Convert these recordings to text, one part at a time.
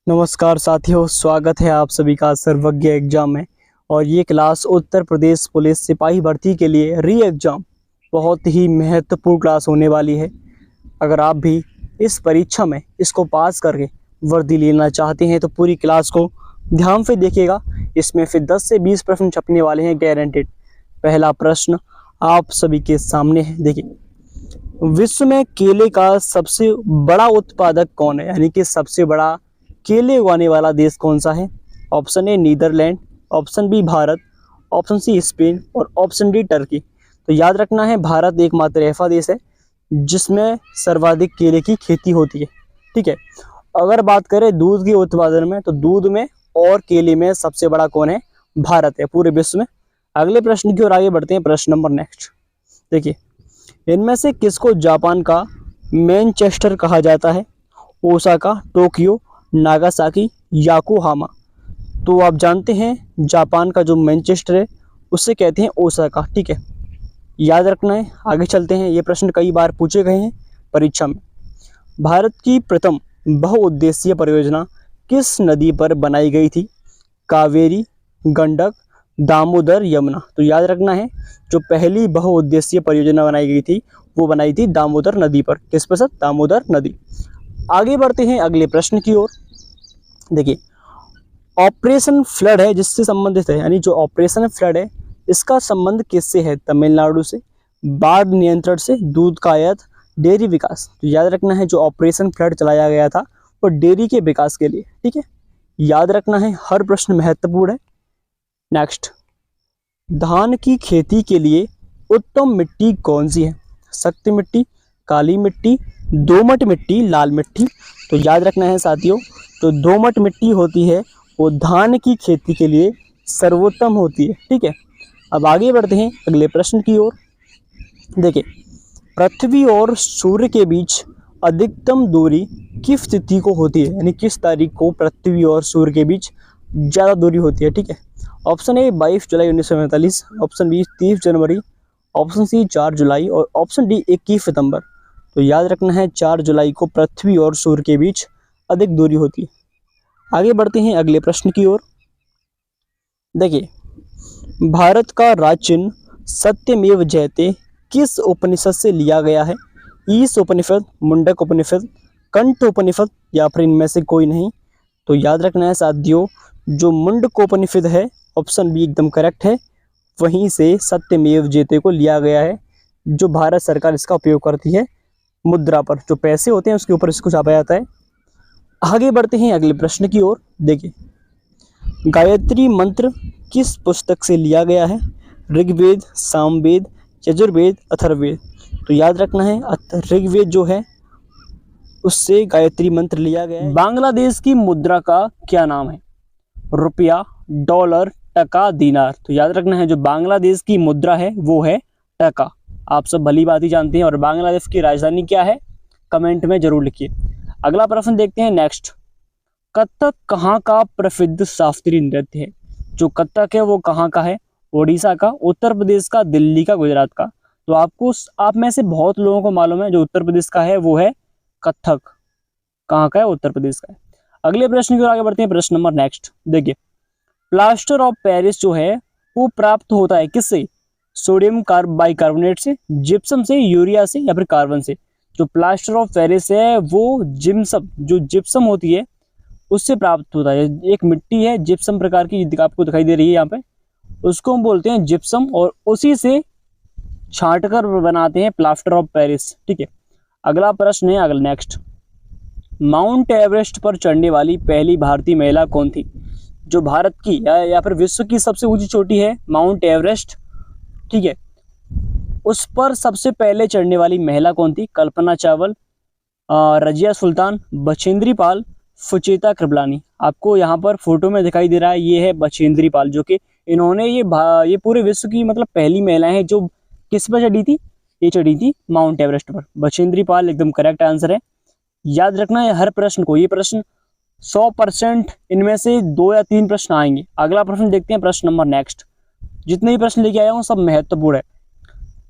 नमस्कार साथियों, स्वागत है आप सभी का सर्वज्ञ एग्जाम में। और ये क्लास उत्तर प्रदेश पुलिस सिपाही भर्ती के लिए री एग्ज़ाम बहुत ही महत्वपूर्ण क्लास होने वाली है। अगर आप भी इस परीक्षा में इसको पास करके वर्दी लेना चाहते हैं तो पूरी क्लास को ध्यान से देखिएगा। इसमें फिर 10 से 20 प्रश्न छपने वाले हैं गारंटेड। पहला प्रश्न आप सभी के सामने है, देखिए। विश्व में केले का सबसे बड़ा उत्पादक कौन है, यानी कि सबसे बड़ा केले उगाने वाला देश कौन सा है? Option A Netherlands, option B Bharat, option C Spain और ऑप्शन डी टर्की। तो याद रखना है, भारत एकमात्र ऐसा देश है जिसमें सर्वाधिक केले की खेती होती है। ठीक है। अगर बात करें दूध के उत्पादन में, तो दूध में और केले में सबसे बड़ा कौन है? भारत है पूरे विश्व में। अगले प्रश्न की ओर आगे बढ़ते हैं। प्रश्न नंबर नेक्स्ट, देखिए। इनमें से किसको जापान का मैनचेस्टर कहा जाता है? Osaka, Tokyo, Nagasaki, Yokohama. तो आप जानते हैं जापान का जो मैनचेस्टर है उसे कहते हैं ओसाका। ठीक है, याद रखना है। आगे चलते हैं। ये प्रश्न कई बार पूछे गए हैं परीक्षा में। भारत की प्रथम बहुउद्देशीय परियोजना किस नदी पर बनाई गई थी? कावेरी, गंडक, दामोदर, यमुना। तो याद रखना है, जो पहली बहुउद्देशीय परियोजना बनाई गई थी वो बनाई थी दामोदर नदी पर। किस पर सर? दामोदर नदी। आगे बढ़ते हैं अगले प्रश्न की ओर। देखिए, ऑपरेशन फ्लड है जिससे संबंधित है, यानी जो ऑपरेशन फ्लड है इसका संबंध किससे है? तमिलनाडु से, बाढ़ नियंत्रण से, दूध का आयात, डेयरी विकास। तो याद रखना है, जो ऑपरेशन फ्लड चलाया गया था वो डेयरी के विकास के लिए। ठीक है, याद रखना है, हर प्रश्न महत्वपूर्ण है। नेक्स्ट, धान की खेती के लिए उत्तम मिट्टी कौन सी है? सख्त मिट्टी, काली मिट्टी, दोमट मिट्टी, लाल मिट्टी। तो याद रखना है साथियों, तो दोमट मिट्टी होती है वो धान की खेती के लिए सर्वोत्तम होती है। ठीक है, अब आगे बढ़ते हैं अगले प्रश्न की ओर। देखिए, पृथ्वी और सूर्य के बीच अधिकतम दूरी किस तिथि को होती है, यानी किस तारीख को पृथ्वी और सूर्य के बीच ज़्यादा दूरी होती है? ठीक है, ऑप्शन ए 22 जुलाई 1945, ऑप्शन बी 30 जनवरी, ऑप्शन सी 4 जुलाई और ऑप्शन डी 21 सितंबर। तो याद रखना है, 4 जुलाई को पृथ्वी और सूर्य के बीच अधिक दूरी होती है। आगे बढ़ते हैं अगले प्रश्न की ओर। देखिए, भारत का राज्य चिन्ह सत्यमेव जयते किस उपनिषद से लिया गया है? ईश उपनिषद, मुंडक उपनिषद, कंठ उपनिषद या फिर इनमें से कोई नहीं। तो याद रखना है साथियों, जो मुंडक उपनिषद है, ऑप्शन बी एकदम करेक्ट है। वहीं से सत्यमेव जयते को लिया गया है, जो भारत सरकार इसका उपयोग करती है मुद्रा पर, जो पैसे होते हैं उसके ऊपर इसको छापा जाता है। आगे बढ़ते हैं अगले प्रश्न की ओर। देखिए, गायत्री मंत्र किस पुस्तक से लिया गया है? ऋग्वेद, सामवेद, यजुर्वेद, अथर्ववेद। तो याद रखना है, ऋग्वेद जो है उससे गायत्री मंत्र लिया गया है। बांग्लादेश की मुद्रा का क्या नाम है? रुपया, डॉलर, टका, दीनार। तो याद रखना है, जो बांग्लादेश की मुद्रा है वो है टका। आप सब भली बात ही जानते हैं। और बांग्लादेश की राजधानी क्या है? कमेंट में जरूर लिखिए। अगला प्रश्न देखते हैं नेक्स्ट। कथक कहाँ का प्रसिद्ध शास्त्रीय नृत्य है? जो कथक है वो कहाँ का है? ओडिशा का, उत्तर प्रदेश का, दिल्ली का, गुजरात का। तो आप में से बहुत लोगों को मालूम है जो उत्तर प्रदेश का है वो है कथक। कहाँ का है? उत्तर प्रदेश का है। अगले प्रश्न की ओर आगे बढ़ते हैं। प्रश्न नंबर नेक्स्ट, देखिए। प्लास्टर ऑफ पेरिस जो है वो प्राप्त होता है किससे? सोडियम बाइकार्बोनेट से, जिप्सम से, यूरिया से या फिर कार्बन से। जो प्लास्टर ऑफ पेरिस है वो जिप्सम होती है उससे प्राप्त होता है। एक मिट्टी है जिप्सम प्रकार की, आपको दिखाई दे रही है यहाँ पे, उसको हम बोलते हैं जिप्सम, और उसी से छांट कर बनाते हैं प्लास्टर ऑफ पेरिस। ठीक है, अगला प्रश्न है अगला नेक्स्ट। माउंट एवरेस्ट पर चढ़ने वाली पहली भारतीय महिला कौन थी? जो भारत की या फिर विश्व की सबसे ऊंची चोटी है माउंट एवरेस्ट, ठीक है, उस पर सबसे पहले चढ़ने वाली महिला कौन थी? कल्पना चावला, रजिया सुल्तान, बछेंद्री पाल, सुचेता कृपलानी। आपको यहाँ पर फोटो में दिखाई दे रहा है, ये है बछेंद्री पाल, जो कि इन्होंने ये पूरे विश्व की मतलब पहली महिलाएं हैं जो किस पर चढ़ी थी? ये चढ़ी थी माउंट एवरेस्ट पर। बछेंद्री पाल एकदम करेक्ट आंसर है। याद रखना है हर प्रश्न को, ये प्रश्न 100% इनमें से 2 या 3 प्रश्न आएंगे। अगला प्रश्न देखते हैं, प्रश्न नंबर नेक्स्ट। जितने भी प्रश्न लेके आया हूँ सब महत्वपूर्ण है।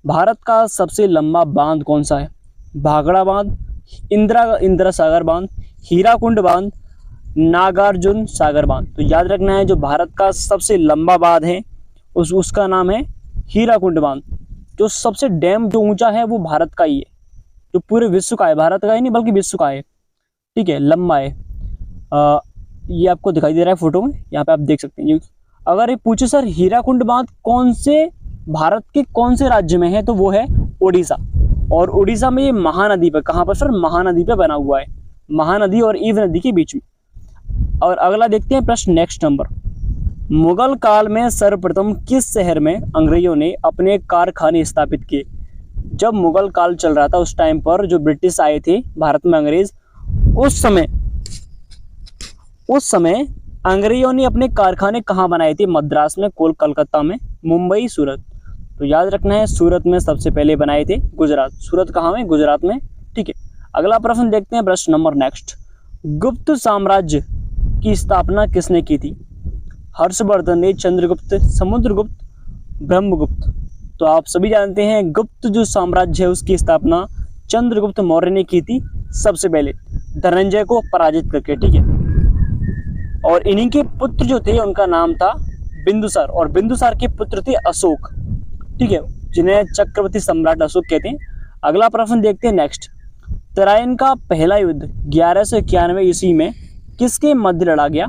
भारत का सबसे लंबा बांध कौन सा है? भाखड़ा बांध, इंदिरा सागर बांध, हीराकुंड बांध, नागार्जुन सागर बांध। तो याद रखना है जो भारत का सबसे लंबा बांध है उसका नाम है हीराकुंड बांध। जो सबसे डैम जो ऊंचा है वो भारत का ही है, जो पूरे विश्व का है, भारत का ही नहीं बल्कि विश्व का है, ठीक है, लंबा है। ये आपको दिखाई दे रहा है फोटो में, यहाँ पे आप देख सकते हैं। अगर ये पूछे सर हीराकुंड बांध कौन से भारत के कौन से राज्य में है, तो वो है उड़ीसा। और उड़ीसा में ये महानदी पर, कहाँ पर सर, महानदी पे बना हुआ है, महानदी और ईव नदी के बीच में। और अगला देखते हैं प्रश्न नेक्स्ट नंबर। मुगल काल में सर्वप्रथम किस शहर में अंग्रेजों ने अपने कारखाने स्थापित किए? जब मुगल काल चल रहा था उस टाइम पर जो ब्रिटिश आए थे भारत में अंग्रेज, उस समय अंग्रेजों ने अपने कारखाने कहाँ बनाए थे? मद्रास में, कलकत्ता में, मुंबई, सूरत। तो याद रखना है सूरत में सबसे पहले बनाए थे, गुजरात। सूरत कहाँ में? गुजरात में, ठीक है। अगला प्रश्न देखते हैं, प्रश्न नंबर नेक्स्ट। गुप्त साम्राज्य की स्थापना किसने की थी? हर्षवर्धन ने, चंद्रगुप्त, समुद्रगुप्त, ब्रह्मगुप्त। तो आप सभी जानते हैं गुप्त जो साम्राज्य है उसकी स्थापना चंद्रगुप्त मौर्य ने की थी सबसे पहले, धनंजय को पराजित करके, ठीक है। और इन्हीं के पुत्र जो थे उनका नाम था बिंदुसार, और बिंदुसार के पुत्र थे अशोक, ठीक है, जिन्हें चक्रवर्ती सम्राट अशोक कहते हैं। अगला प्रश्न देखते हैं नेक्स्ट। तराइन का पहला युद्ध 1191 ईस्वी में किसके मध्य लड़ा गया?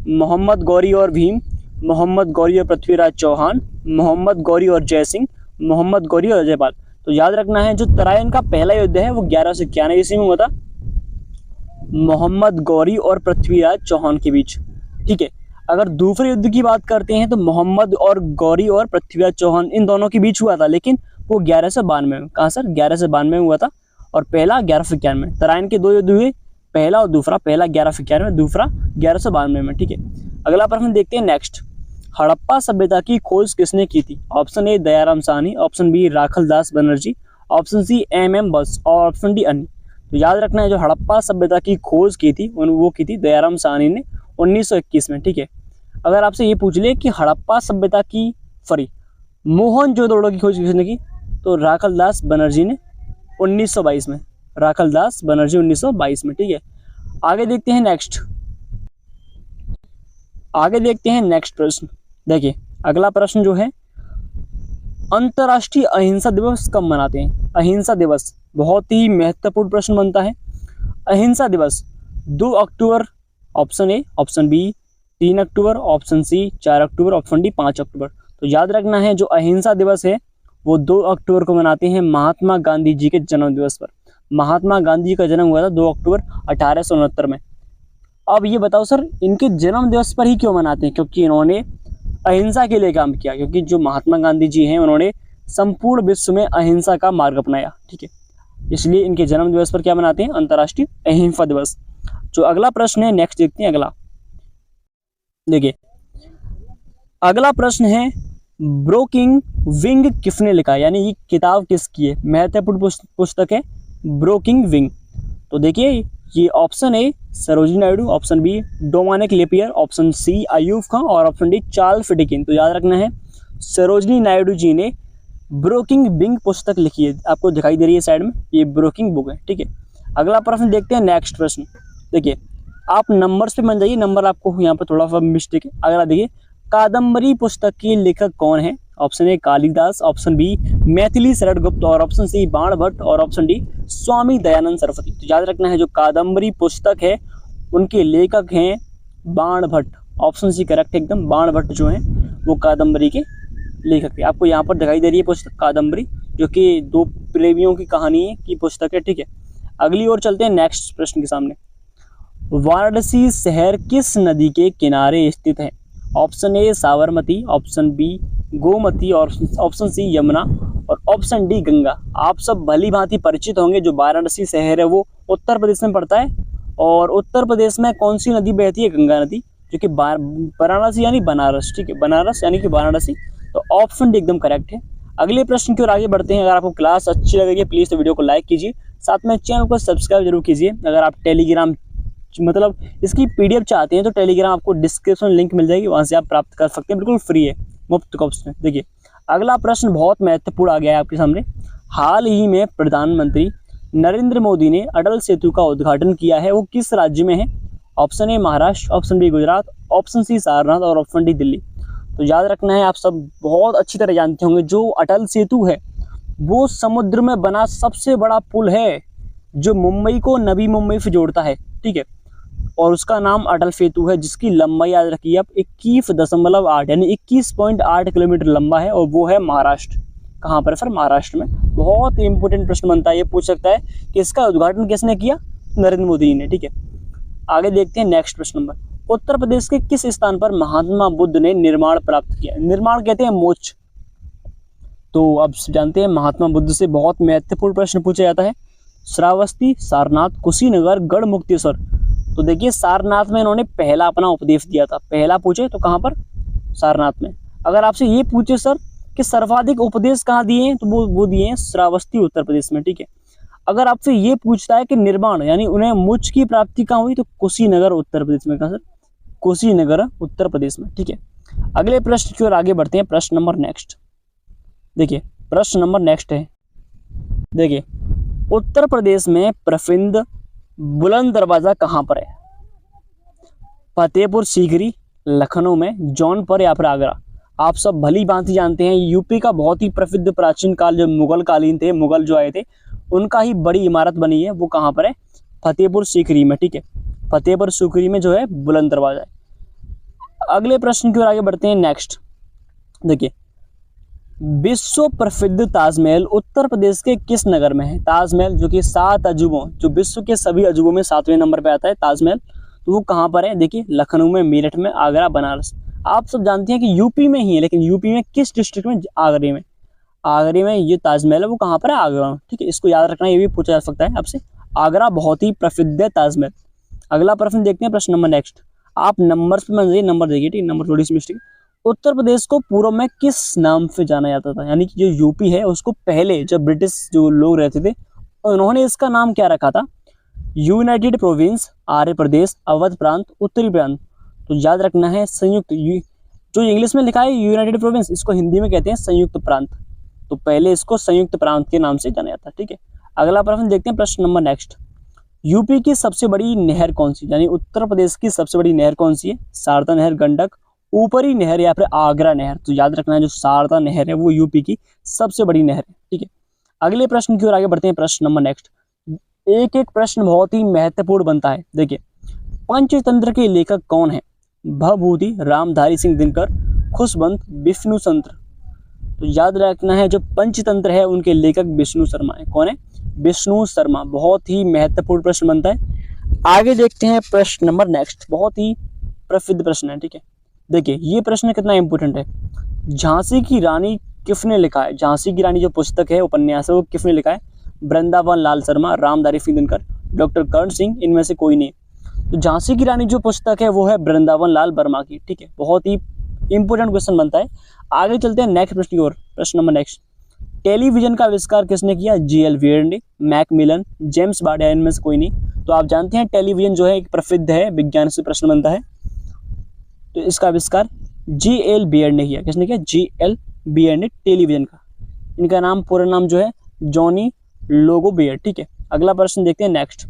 मोहम्मद गौरी और भीम, मोहम्मद गौरी और पृथ्वीराज चौहान, मोहम्मद गौरी और जयसिंह, मोहम्मद गौरी और जयपाल। तो याद रखना है जो तराइन का पहला युद्ध है वो 1191 ईस्वी में हुआ था, मोहम्मद गौरी और पृथ्वीराज चौहान के बीच, ठीक है। अगर दूसरे युद्ध की बात करते हैं तो मोहम्मद और गौरी और पृथ्वीराज चौहान इन दोनों के बीच हुआ था, लेकिन वो 1192 में, कहाँ सर, 1192 में हुआ था, और पहला 1191 में। तराइन के दो युद्ध हुए, पहला और दूसरा, पहला 1191 में, दूसरा 1192 में, ठीक है। अगला प्रश्न देखते हैं नेक्स्ट। हड़प्पा सभ्यता की खोज किसने की थी? Option A Dayaram Sahni, option B Rakhaldas Banerji, option C MM बस, और ऑप्शन डी अन्य। तो याद रखना है जो हड़प्पा सभ्यता की खोज की थी वो की थी दयाराम साहनी ने 1921 में, ठीक है। अगर आपसे ये पूछ ले कि हड़प्पा सभ्यता की मोहनजोदड़ो की खोज किसने की, तो राखलदास बनर्जी ने 1922 में, राखलदास बनर्जी 1922 में, ठीक है। आगे देखते हैं नेक्स्ट प्रश्न। देखिए अगला प्रश्न जो है, अंतर्राष्ट्रीय अहिंसा दिवस कब मनाते हैं? अहिंसा दिवस बहुत ही महत्वपूर्ण प्रश्न बनता है। अहिंसा दिवस 2 अक्टूबर, ऑप्शन ए, ऑप्शन बी 3 अक्टूबर, ऑप्शन सी 4 अक्टूबर, ऑप्शन डी 5 अक्टूबर। तो याद रखना है जो अहिंसा दिवस है वो 2 अक्टूबर को मनाते हैं, महात्मा गांधी जी के जन्म दिवस पर। महात्मा गांधी का जन्म हुआ था 2 अक्टूबर 1869 में। अब ये बताओ सर इनके जन्म दिवस पर ही क्यों मनाते हैं? क्योंकि इन्होंने अहिंसा के लिए काम किया, क्योंकि जो महात्मा गांधी जी हैं उन्होंने संपूर्ण विश्व में अहिंसा का मार्ग अपनाया, ठीक है, इसलिए इनके जन्म दिवस पर क्या मनाते हैं? अंतर्राष्ट्रीय अहिंसा दिवस। जो अगला प्रश्न है नेक्स्ट देखते हैं। अगला देखिए, अगला प्रश्न है ब्रोकिंग विंग किसने लिखा है, यानी ये किताब किसकी है? महत्वपूर्ण पुस्तक है ब्रोकिंग विंग। तो देखिए ये option A Sarojini Naidu, option B Dominique Lapierre, option C Ayub Khan, और ऑप्शन डी चार्ल्स डिकेंस। तो याद रखना है सरोजिनी नायडू जी ने ब्रोकिंग विंग पुस्तक लिखी है, आपको दिखाई दे रही है साइड में, ये ब्रोकिंग बुक है, ठीक है। अगला प्रश्न देखते हैं नेक्स्ट प्रश्न। देखिए आप नंबर्स पे मान जाइए, नंबर आपको यहाँ पर थोड़ा सा मिस्टेक है। अगला देखिए, कादम्बरी पुस्तक के लेखक कौन है? Option A Kalidas, option B Maithili Sharan Gupt, और ऑप्शन सी बाण भट्ट, और ऑप्शन डी स्वामी दयानंद सरस्वती। तो याद रखना है जो कादम्बरी पुस्तक है उनके लेखक हैं बाण भट्ट, ऑप्शन सी करेक्ट एकदम, बाण भट्ट जो हैं वो कादम्बरी के लेखक है। आपको यहाँ पर दिखाई दे रही है पुस्तक कादम्बरी, जो कि 2 प्रेमियों की कहानी की पुस्तक है, ठीक है। अगली ओर चलते हैं नेक्स्ट प्रश्न के सामने। वाराणसी शहर किस नदी के किनारे स्थित है? Option A Sabarmati, option B Gomti, और ऑप्शन सी यमुना, और ऑप्शन डी गंगा। आप सब भली भांति परिचित होंगे जो वाराणसी शहर है वो उत्तर प्रदेश में पड़ता है, और उत्तर प्रदेश में कौन सी नदी बहती है? गंगा नदी, जो कि वाराणसी यानी बनारस, ठीक है, बनारस यानी कि वाराणसी। तो ऑप्शन डी एकदम करेक्ट है। अगले प्रश्न की ओर आगे बढ़ते हैं। अगर आपको क्लास अच्छी लग रही है प्लीज़ तो वीडियो को लाइक कीजिए, साथ में चैनल को सब्सक्राइब जरूर कीजिए। अगर आप टेलीग्राम मतलब इसकी PDF चाहते हैं तो टेलीग्राम आपको डिस्क्रिप्शन लिंक मिल जाएगी, वहाँ से आप प्राप्त कर सकते हैं, बिल्कुल फ्री है, मुफ्त कॉस्ट में। देखिए अगला प्रश्न बहुत महत्वपूर्ण आ गया है आपके सामने। हाल ही में प्रधानमंत्री नरेंद्र मोदी ने अटल सेतु का उद्घाटन किया है, वो किस राज्य में है? Option A Maharashtra, option B Gujarat, option C Sarnath और ऑप्शन डी दिल्ली। तो याद रखना है, आप सब बहुत अच्छी तरह जानते होंगे, जो अटल सेतु है वो समुद्र में बना सबसे बड़ा पुल है जो मुंबई को नवी मुंबई से जोड़ता है, ठीक है। और उसका नाम अटल सेतु है, जिसकी लंबाई याद रखिए आप 21.8 यानी 21.8 किलोमीटर लंबा है, और वो है महाराष्ट्र। कहाँ पर सर? महाराष्ट्र में। बहुत इंपॉर्टेंट प्रश्न बनता है, ये पूछ सकता है कि इसका उद्घाटन किसने किया? नरेंद्र मोदी ने, ठीक है। आगे देखते हैं नेक्स्ट प्रश्न नंबर, उत्तर प्रदेश के किस स्थान पर महात्मा बुद्ध ने निर्माण प्राप्त किया? निर्माण कहते हैं मोक्ष। तो अब जानते हैं महात्मा बुद्ध से बहुत महत्वपूर्ण प्रश्न पूछा जाता है। श्रावस्ती, सारनाथ, कुशीनगर, गढ़मुक्तेश्वर। तो देखिए सारनाथ में इन्होंने पहला अपना उपदेश दिया था। पहला पूछे तो कहाँ पर? सारनाथ में। अगर आपसे ये पूछे सर कि सर्वाधिक उपदेश कहाँ दिए हैं, तो वो दिए हैं श्रावस्ती उत्तर प्रदेश में, ठीक है। अगर आपसे ये पूछता है कि निर्माण यानी उन्हें मोक्ष की प्राप्ति कहाँ हुई, तो कुशीनगर उत्तर प्रदेश में। कहाँ सर? कुशीनगर उत्तर प्रदेश में, ठीक है। अगले प्रश्न की ओर आगे बढ़ते हैं। प्रश्न नंबर नेक्स्ट देखिए, प्रश्न नंबर नेक्स्ट है, देखिए उत्तर प्रदेश में प्रसिद्ध बुलंद दरवाजा कहाँ पर है? फतेहपुर सीकरी, लखनऊ में, जौनपुर या फिर आगरा। आप सब भली भांति जानते हैं, यूपी का बहुत ही प्रसिद्ध प्राचीन काल जो मुगल कालीन थे, मुगल जो आए थे, उनका ही बड़ी इमारत बनी है, वो कहाँ पर है? फतेहपुर सीकरी में, ठीक है। फतेहपुर सीकरी में जो है बुलंद दरवाजा है। अगले प्रश्न की ओर आगे बढ़ते हैं। नेक्स्ट देखिए, विश्व प्रसिद्ध ताजमहल उत्तर प्रदेश के किस नगर में है? ताजमहल जो कि 7 अजूबों, जो विश्व के सभी अजूबों में 7वें नंबर पे आता है ताजमहल, तो वो कहाँ पर है? देखिए लखनऊ में, मेरठ में, आगरा, बनारस। आप सब जानते हैं कि यूपी में ही है, लेकिन यूपी में किस डिस्ट्रिक्ट में? आगरे में। आगरे में ये ताजमहल है, वो कहाँ पर है? आगरा में, ठीक है। इसको याद रखना, ये भी पूछा जा सकता है आपसे। आगरा बहुत ही प्रसिद्ध है ताजमहल। अगला प्रश्न देखते हैं, प्रश्न नंबर नेक्स्ट। आप नंबर पे नंबर देखिए, ठीक, नंबर थोड़ी सी मिस्टेक। उत्तर प्रदेश को पूर्व में किस नाम से जाना जाता था? यानी कि जो यूपी है उसको पहले जब ब्रिटिश जो लोग रहते थे उन्होंने इसका नाम क्या रखा था? यूनाइटेड प्रोविंस, आर्य प्रदेश, अवध प्रांत, उत्तरी प्रांत। तो याद रखना है संयुक्त, जो इंग्लिश में लिखा है यूनाइटेड प्रोविंस, इसको हिंदी में कहते हैं संयुक्त प्रांत। तो पहले इसको संयुक्त प्रांत के नाम से जाना जाता है, ठीक है। अगला प्रश्न देखते हैं, प्रश्न नंबर नेक्स्ट। यूपी की सबसे बड़ी नहर कौन सी? यानी उत्तर प्रदेश की सबसे बड़ी नहर कौन सी है? शारदा नहर, गंडक, ऊपरी नहर या फिर आगरा नहर। तो याद रखना है जो शारदा नहर है वो यूपी की सबसे बड़ी नहर है, ठीक है। अगले प्रश्न की ओर आगे बढ़ते हैं। प्रश्न नंबर नेक्स्ट, एक एक प्रश्न बहुत ही महत्वपूर्ण बनता है। देखिए, पंचतंत्र के लेखक कौन है? भवभूति, रामधारी सिंह दिनकर, खुशवंत, विष्णु तंत्र। तो याद रखना है जो पंचतंत्र है उनके लेखक विष्णु शर्मा है। कौन है? विष्णु शर्मा। बहुत ही महत्वपूर्ण प्रश्न बनता है। आगे देखते हैं प्रश्न नंबर नेक्स्ट, बहुत ही प्रसिद्ध प्रश्न है, ठीक है। देखिए ये प्रश्न कितना इंपॉर्टेंट है। झांसी की रानी किसने लिखा है? झांसी की रानी जो पुस्तक है, उपन्यास है, वो किसने लिखा है? वृंदावन लाल शर्मा, रामधारी सिंह दिनकर, डॉक्टर कर्ण सिंह, इनमें से कोई नहीं। तो झांसी की रानी जो पुस्तक है वो है वृंदावन लाल वर्मा की, ठीक है। बहुत ही इंपॉर्टेंट क्वेश्चन बनता है। आगे चलते हैं नेक्स्ट प्रश्न की ओर। प्रश्न नंबर नेक्स्ट, टेलीविजन का आविष्कार किसने किया? जीएल वेर्ने, मैकमिलन, जेम्स बार्ड, इनमें से कोई नहीं। तो आप जानते हैं टेलीविजन जो है एक प्रसिद्ध है, विज्ञान से प्रश्न बनता है। तो इसका आविष्कार जीएल बियर्ड ने किया। किसने किया? जीएल बियर्ड ने टेलीविजन का। इनका नाम, पूरा नाम जो है जॉनी लोगो बियर्ड, ठीक है। अगला प्रश्न देखते हैं नेक्स्ट,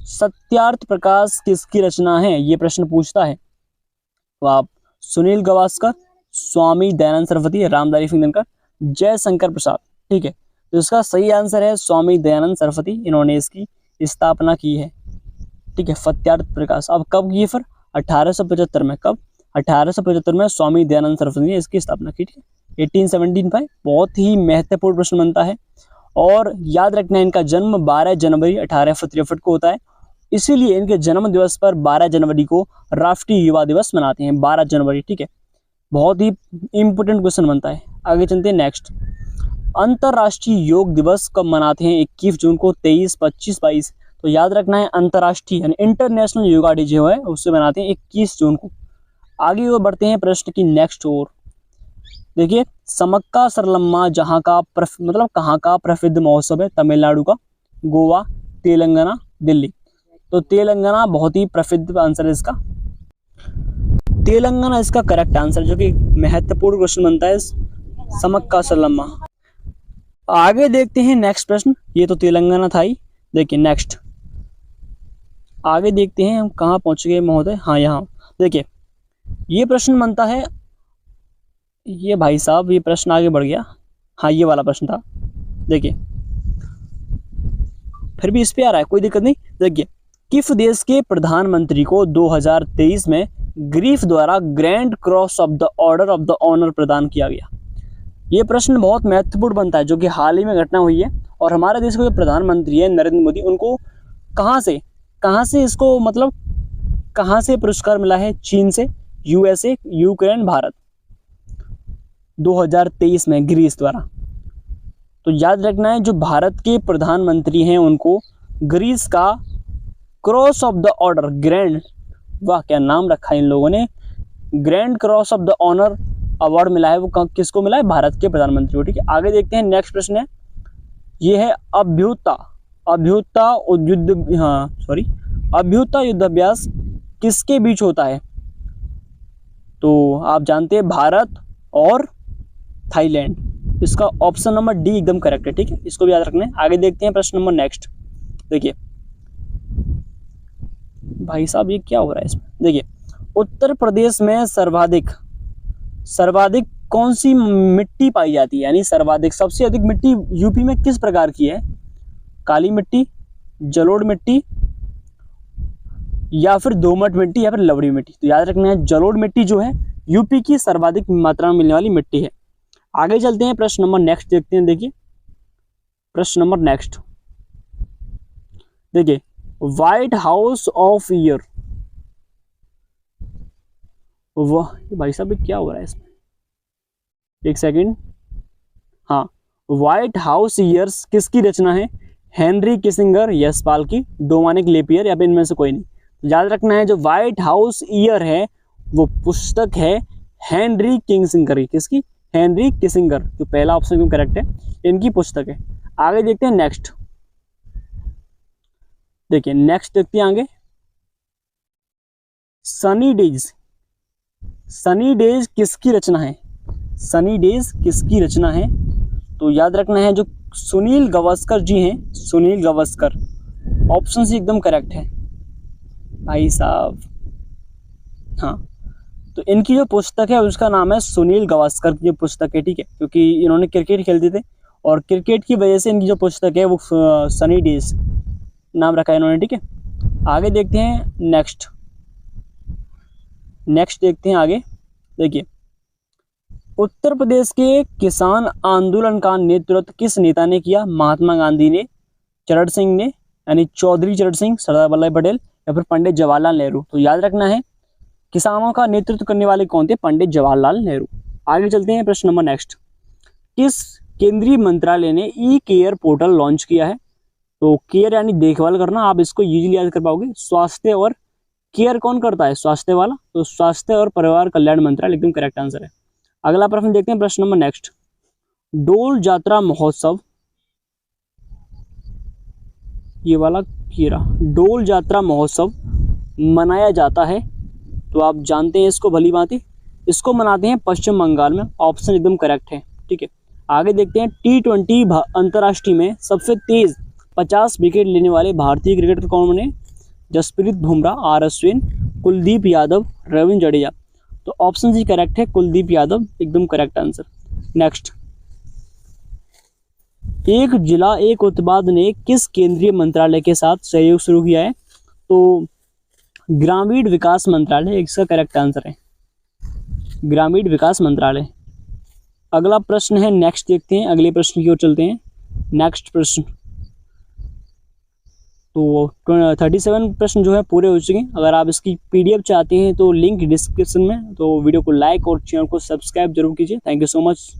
सत्यार्थ प्रकाश किसकी रचना है? ये प्रश्न पूछता है। तो आप सुनील गावस्कर, स्वामी दयानंद सरस्वती, रामधारी सिंह दिनकर, जयशंकर प्रसाद, ठीक है। तो इसका सही आंसर है स्वामी दयानंद सरस्वती, इन्होंने इसकी स्थापना की है, ठीक है। सत्यार्थ प्रकाश अब कब की है? फिर 1875 में। कब? 1875 में स्वामी दयानंद सरस्वती ने इसकी स्थापना की, ठीक है। 1817 पर। बहुत ही महत्वपूर्ण प्रश्न बनता है। और याद रखना है इनका जन्म 12 जनवरी 1863 को होता है, इसीलिए इनके जन्म दिवस पर 12 जनवरी को राष्ट्रीय युवा दिवस मनाते हैं, 12 जनवरी, ठीक है। बहुत ही इंपॉर्टेंट क्वेश्चन बनता है। आगे चलते हैं नेक्स्ट, अंतर्राष्ट्रीय योग दिवस कब मनाते हैं? 21 जून को, 23, 25, 22। तो याद रखना है अंतर्राष्ट्रीय यानी इंटरनेशनल योगा डे जो है उससे मनाते हैं 21 जून को। आगे और बढ़ते हैं प्रश्न की नेक्स्ट ओर। देखिए, समक्का सरलम्मा जहाँ का कहाँ का प्रसिद्ध महोत्सव है? तमिलनाडु का, गोवा, तेलंगाना, दिल्ली। तो तेलंगाना बहुत ही प्रसिद्ध आंसर है इसका। तेलंगाना इसका करेक्ट आंसर, जो कि महत्वपूर्ण क्वेश्चन बनता है समक्का सरलम्मा। आगे देखते हैं नेक्स्ट प्रश्न। ये तो तेलंगाना था ही। देखिए नेक्स्ट, आगे देखते हैं हम कहाँ पहुँच गए महोदय। हाँ, यहाँ देखिए ये प्रश्न बनता है, ये भाई साहब ये प्रश्न आगे बढ़ गया। हाँ, ये वाला प्रश्न था, देखिए फिर भी इस पे आ रहा है, कोई दिक्कत नहीं। देखिए किस देश के प्रधानमंत्री को 2023 में ग्रीफ द्वारा Grand cross of the Order of the Honour प्रदान किया गया? ये प्रश्न बहुत महत्वपूर्ण बनता है, जो कि हाल ही में घटना हुई है। और हमारे देश के जो प्रधानमंत्री है नरेंद्र मोदी, उनको कहाँ से इसको मतलब कहाँ से पुरस्कार मिला है? चीन से, यूएसए, यूक्रेन, भारत। 2023 में ग्रीस द्वारा। तो याद रखना है, जो भारत के प्रधानमंत्री हैं उनको ग्रीस का cross of the order grand, वाह क्या नाम रखा है इन लोगों ने, grand cross of the honour award मिला है। वो किसको मिला है? भारत के प्रधानमंत्री को। ठीक है, आगे देखते हैं। नेक्स्ट प्रश्न है, ये है अभ्युत्था युद्धाभ्यास किसके बीच होता है? तो आप जानते हैं भारत और थाईलैंड। इसका ऑप्शन नंबर डी एकदम करेक्ट है। ठीक है, इसको भी याद रखना है। आगे देखते हैं प्रश्न नंबर नेक्स्ट। देखिए भाई साहब ये क्या हो रहा है इसमें? देखिए उत्तर प्रदेश में सर्वाधिक कौन सी मिट्टी पाई जाती है? यानी सर्वाधिक सबसे अधिक मिट्टी यूपी में किस प्रकार की है? काली मिट्टी, जलोढ़ मिट्टी, या फिर दोमट मिट्टी, या फिर लवड़ी मिट्टी? तो याद रखना है जलोढ़ मिट्टी जो है यूपी की सर्वाधिक मात्रा में मिलने वाली मिट्टी है। आगे चलते हैं, प्रश्न नंबर नेक्स्ट देखते हैं। देखिए प्रश्न नंबर नेक्स्ट, देखिए व्हाइट हाउस ऑफ ईयर, वाह भाई साहब क्या हो रहा है इसमें? एक सेकंड। हाँ, व्हाइट हाउस ईयर्स किसकी रचना है? हेनरी किसिंगर, यशपाल की, डोमिनिक लेपियर, या फिर इनमें से कोई नहीं? याद रखना है जो व्हाइट हाउस ईयर है वो पुस्तक है हेनरी किसिंगर की। किसकी? Henry Kissinger. जो पहला ऑप्शन एकदम करेक्ट है, इनकी पुस्तक है। आगे देखते हैं नेक्स्ट। देखिए नेक्स्ट देखते हैं आगे, सनी डेज किसकी रचना है? सनी डेज किसकी रचना है? तो याद रखना है जो सुनील गावस्कर जी हैं, सुनील गावस्कर, ऑप्शन सी एकदम करेक्ट है भाई साहब। हाँ, तो इनकी जो पुस्तक है उसका नाम है सुनील गावस्कर की जो पुस्तक है। ठीक है, क्योंकि इन्होंने क्रिकेट खेलते थे और क्रिकेट की वजह से इनकी जो पुस्तक है वो सनी डेज नाम रखा है इन्होंने। ठीक है, आगे देखते हैं नेक्स्ट देखते हैं आगे। देखिए उत्तर प्रदेश के किसान आंदोलन का नेतृत्व किस नेता ने किया? महात्मा गांधी ने, चरण सिंह ने, यानी चौधरी चरण सिंह, सरदार वल्लभ पटेल, या फिर पंडित जवाहरलाल नेहरू? तो याद रखना है किसानों का नेतृत्व करने वाले कौन थे? पंडित जवाहरलाल नेहरू। आगे चलते हैं, प्रश्न नंबर नेक्स्ट, किस केंद्रीय मंत्रालय ने ई केयर पोर्टल लॉन्च किया है? तो केयर यानी देखभाल करना, आप इसको यूजली याद कर पाओगे। स्वास्थ्य और केयर कौन करता है? स्वास्थ्य वाला, तो स्वास्थ्य और परिवार कल्याण मंत्रालय एकदम करेक्ट आंसर है। अगला प्रश्न देखते हैं, प्रश्न नंबर नेक्स्ट, डोल जात्रा महोत्सव, ये वाला कीरा, डोल जात्रा महोत्सव मनाया जाता है, तो आप जानते हैं इसको भली भांति, इसको मनाते हैं पश्चिम बंगाल में। ऑप्शन एकदम करेक्ट है। ठीक है, आगे देखते हैं, T20 अंतर्राष्ट्रीय में सबसे तेज 50 विकेट लेने वाले भारतीय क्रिकेटर कौन बने? जसप्रीत बुमराह, आर अश्विन, कुलदीप यादव, रविंद्र जडेजा? तो ऑप्शन जी करेक्ट है, कुलदीप यादव एकदम करेक्ट आंसर। नेक्स्ट, एक जिला एक उत्पाद ने किस केंद्रीय मंत्रालय के साथ सहयोग शुरू किया है? तो ग्रामीण विकास मंत्रालय इसका करेक्ट आंसर है, ग्रामीण विकास मंत्रालय। अगला प्रश्न है, नेक्स्ट देखते हैं, अगले प्रश्न की ओर चलते हैं। नेक्स्ट प्रश्न, तो 37 प्रश्न जो है पूरे हो चुके हैं। अगर आप इसकी PDF चाहते हैं तो लिंक डिस्क्रिप्शन में, तो वीडियो को लाइक और चैनल को सब्सक्राइब जरूर कीजिए। Thank you so much.